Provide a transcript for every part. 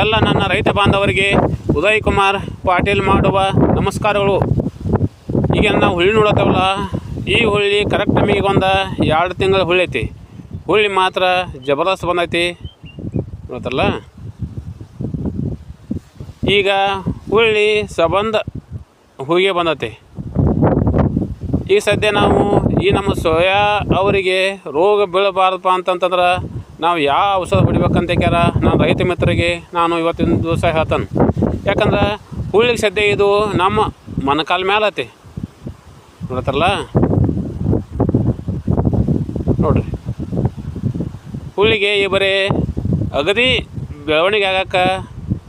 ಎಲ್ಲ ನನ್ನ ರೈತ ಬಾಂಧವರಿಗೆ ಉದಯ್ ಕುಮಾರ್ ಪಾಟೀಲ್ ಮಾಡುವ ನಮಸ್ಕಾರಗಳು. ಈಗ ನಾವು ಹುಳಿ ನೋಡತ್ತವಲ್ಲ, ಈ ಹುಳಿ ಕರೆಕ್ಟ್ ನಮಗೆ ಒಂದು 2 ತಿಂಗಳ ಹುಳಿ ಐತಿ. ಹುಳಿ ಮಾತ್ರ ಜಬರ್ದಸ್ತ್ ಬಂದೈತಿ ಗೊತ್ತಲ್ಲ. ಈಗ ಹುಳಿ ಸಂಬಂಧ ಹೂಗೆ ಬಂದೈತಿ. ಈ ಸದ್ಯ ನಾವು ಈ ನಮ್ಮ ಸೋಯಾ ಅವರಿಗೆ ರೋಗ ಬೀಳಬಾರ್ದಪ್ಪ ಅಂತಂತಂದ್ರೆ ನಾವು ಯಾವ ಔಷಧ ಹೊಡಿಬೇಕಂತ ಕ್ಯಾರ ನಾನು ರೈತ ಮಿತ್ರರಿಗೆ ನಾನು ಇವತ್ತಿನ ದಿವಸ ಹೇಳ್ತಾನೆ. ಯಾಕಂದ್ರೆ ಹುಳಿಗೆ ಸದ್ಯ ಇದು ನಮ್ಮ ಮೊಣಕಾಲ ಮೇಲೆ ಐತಿ ನೋಡ್ತಾರಲ್ಲ. ನೋಡ್ರಿ, ಹುಳಿಗೆ ಈ ಬರೀ ಅಗದಿ ಬೆಳವಣಿಗೆ ಆಗಕ್ಕೆ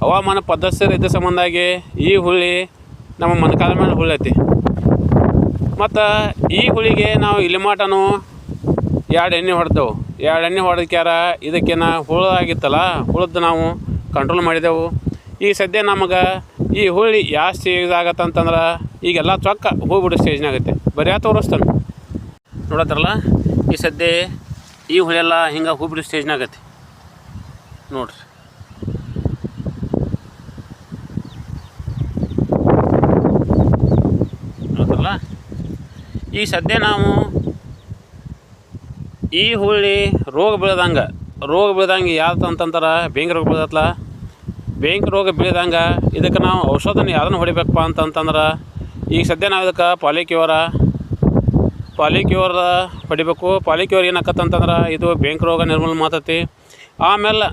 ಹವಾಮಾನ ಪದ್ಧತಿ ಇದ್ದ ಸಂಬಂಧಾಗಿ ಈ ಹುಳಿ ನಮ್ಮ ಮೊಣಕಾಲ ಮೇಲೆ ಹುಳಿ ಐತಿ. ಮತ್ತು ಈ ಹುಳಿಗೆ ನಾವು ಇಲ್ಲಿ ಮಟನು 2 ಎಣ್ಣೆ ಹೊಡೆದೆವು. 2 ಎಣ್ಣೆ ಹೊಡೆದಕ್ಯಾರ ಇದಕ್ಕೆ ಹುಳು ಆಗಿತ್ತಲ್ಲ, ಹುಳದ್ದು ನಾವು ಕಂಟ್ರೋಲ್ ಮಾಡಿದೆವು. ಈ ಸದ್ಯ ನಮಗೆ ಈ ಹುಳಿ ಯಾವ ಸ್ಟೇಜ್ ಆಗತ್ತಂತಂದ್ರೆ ಈಗೆಲ್ಲ ಚೊಕ್ಕ ಹೋಗ್ಬಿಡೋ ಸ್ಟೇಜ್ನಾಗತ್ತೆ. ಬರೀ ತೋರಿಸ್ತಾನೆ ನೋಡತ್ತರಲ್ಲ. ಈ ಸದ್ಯ ಈ ಹುಳಿಯೆಲ್ಲ ಹಿಂಗೆ ಹೋಗ್ಬಿಡೋ ಸ್ಟೇಜ್ನಾಗತ್ತೆ ನೋಡ್ರಿ. ನೋಡ್ತಾರಲ್ಲ, ಈ ಸದ್ಯ ನಾವು ಈ ಹುಳಿ ರೋಗ ಬೀಳ್ದಂಗೆ ಯಾವ್ದು ಅಂತಂತಾರೆ ಬೆಂಕಿ ರೋಗ ಬೀಳತ್ತಲ್ಲ. ಬೆಂಕಿ ರೋಗ ಬೀಳ್ದಂಗೆ ಇದಕ್ಕೆ ನಾವು ಔಷಧನ ಯಾವ್ದನ್ನು ಹೊಡಿಬೇಕಪ್ಪ ಅಂತಂತಂದ್ರೆ ಈಗ ಸದ್ಯ ನಾವು ಇದಕ್ಕೆ ಪಾಲಿಕ್ಯೂರ್ ಹೊಡಿಬೇಕು. ಪಾಲಿಕ್ಯೂರ್ ಏನಾಕತ್ತಂತಂದ್ರೆ ಇದು ಬೆಂಕಿ ರೋಗ ನಿರ್ಮೂಲನೆ ಮಾಡ್ತೈತಿ. ಆಮೇಲೆ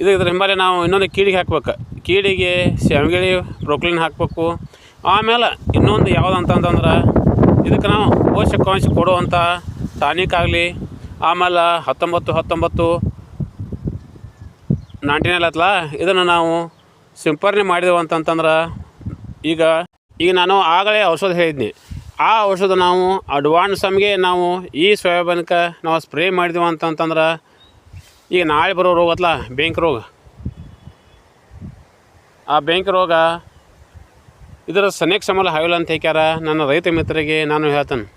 ಇದ್ರ ಹಿಂಬಾಲೆ ನಾವು ಇನ್ನೊಂದು ಕೀಡಿಗೆ ಹಾಕ್ಬೇಕು. ಕೀಡಿಗೆ ಶಾವಿಗೆ ಬ್ರೋಕ್ಲಿನ್ ಹಾಕಬೇಕು. ಆಮೇಲೆ ಇನ್ನೊಂದು ಯಾವುದು ಅಂತಂತಂದ್ರೆ ಇದಕ್ಕೆ ನಾವು ಪೋಷಕಾಂಶ ಕೊಡುವಂಥ ಟಾನಿಕ್ ಆಗಲಿ, ಆಮೇಲೆ 19-19 ಅತ್ಲ ಇದನ್ನು ನಾವು ಸಿಂಪರಣೆ ಮಾಡಿದೆವು ಅಂತಂತಂದ್ರೆ ಈಗ ನಾನು ಆಗಲೇ ಔಷಧ ಹೇಳಿದ್ನಿ. ಆ ಔಷಧ ನಾವು ಅಡ್ವಾನ್ಸ್ ನಮಗೆ ನಾವು ಈ ಸೋಯಾಬೀನ್ಗೆ ನಾವು ಸ್ಪ್ರೇ ಮಾಡಿದೆವು ಅಂತಂತಂದ್ರೆ ಈಗ ನಾಳೆ ಬರೋ ರೋಗ ಅತ್ಲ ಬೆಂಕಿ ರೋಗ. ಆ ಬೆಂಕಿ ರೋಗ ಇದರ ಸನೇಕ ಸಮಲ ಹಾಯಿಲ್ಲ ಅಂತ ಹೇಳ್ಯಾರ ನನ್ನ ರೈತ ಮಿತ್ರರಿಗೆ ನಾನು ಹೇಳ್ತೇನೆ.